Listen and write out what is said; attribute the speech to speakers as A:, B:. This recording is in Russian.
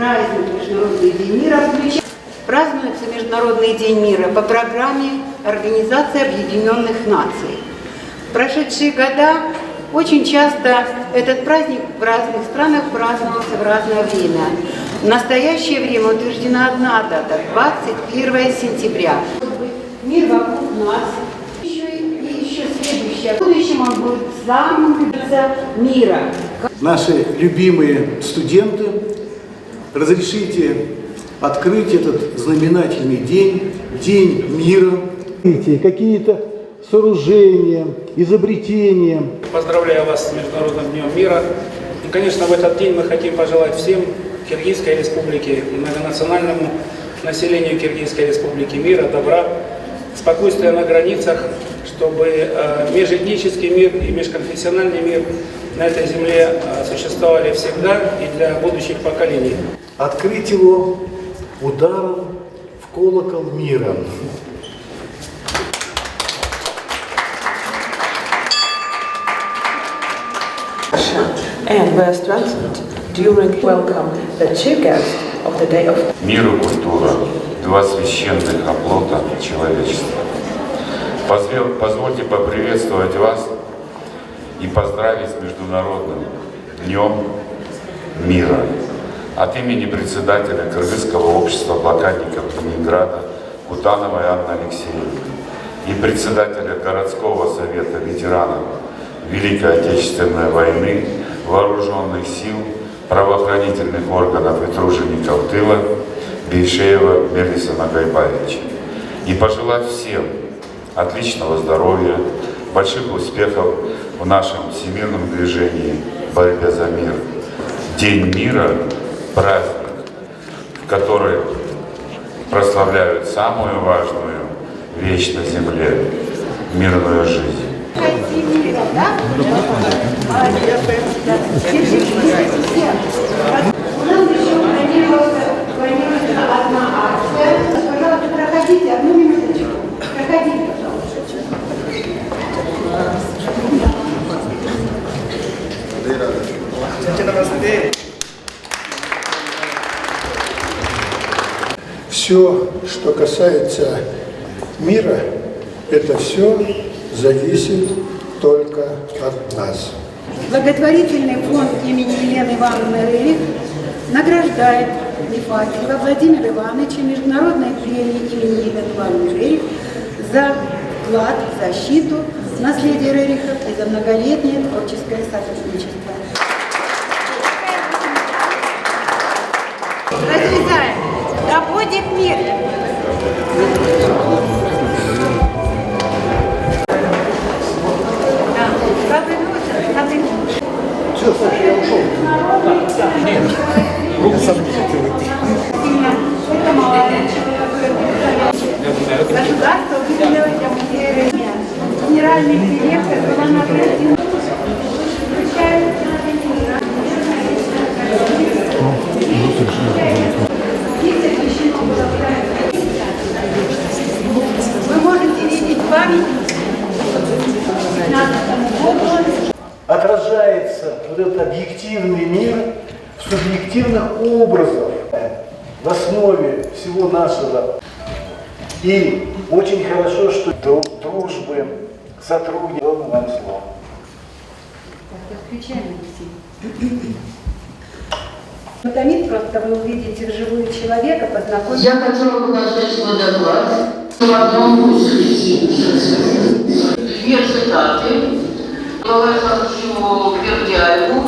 A: праздник Международный день мира празднуется Международный день мира по программе Организации Объединенных Наций. В прошедшие года очень часто этот праздник в разных странах праздновался в разное время. В настоящее время утверждена одна дата – 21 сентября. Мир вокруг нас, еще следующее. В будущем он будет самым мира.
B: Наши любимые студенты, разрешите открыть этот знаменательный день, День мира. Какие-то сооружения, изобретения.
C: Поздравляю вас с Международным днем мира. И, конечно, в этот день мы хотим пожелать всем Киргизской республике и многонациональному населению Киргизской республики мира, добра, спокойствия на границах, чтобы межэтнический мир и межконфессиональный мир на этой земле существовали всегда и для будущих поколений.
B: Открыть его ударом в колокол мира.
D: And were strengthened during welcome the chief guest of the day of
E: Мир и культура – два священных оплота человечества. Позвольте поприветствовать вас и поздравить с Международным днем мира от имени председателя Кыргызского общества блокадников Ленинграда Кутановой Анны Алексеевны и председателя городского совета ветеранов Великой Отечественной войны, вооруженных сил, правоохранительных органов и тружеников тыла Бейшеева Мелиса Нагайбаевича. И пожелать всем отличного здоровья, больших успехов в нашем всемирном движении в борьбе за мир. День мира – праздник, в который прославляют самую важную вещь на земле – мирную жизнь.
A: У нас еще планируется одна акция. Пожалуйста, проходите, одну минуточку. Проходите, пожалуйста.
F: Все, что касается мира, это все зависит только от нас.
A: Благотворительный фонд имени Елены Ивановны Рерих награждает Лифатьева Владимира Ивановича международной премией имени Елены Ивановны Рерих за вклад в защиту наследия Рерихов и за многолетнее творческое сотрудничество. Разрезаем. Да будет мир!
F: Все, Саша, я ушел. Нет, я сам не хотел идти.
A: Государство выделило для музея Рерих. Генеральный директор была награждена. Вы можете видеть память 15 году.
B: Отражается вот этот объективный мир в субъективных образах в основе всего нашего. И очень хорошо, что дружбы, сотрудничества вам слово.
A: Томит просто вы увидите вживую человека, познакомитесь.
G: Я хотела бы начать свой доклад в одном мысли. Две цитаты. Николаю Александровичу Бердяеву.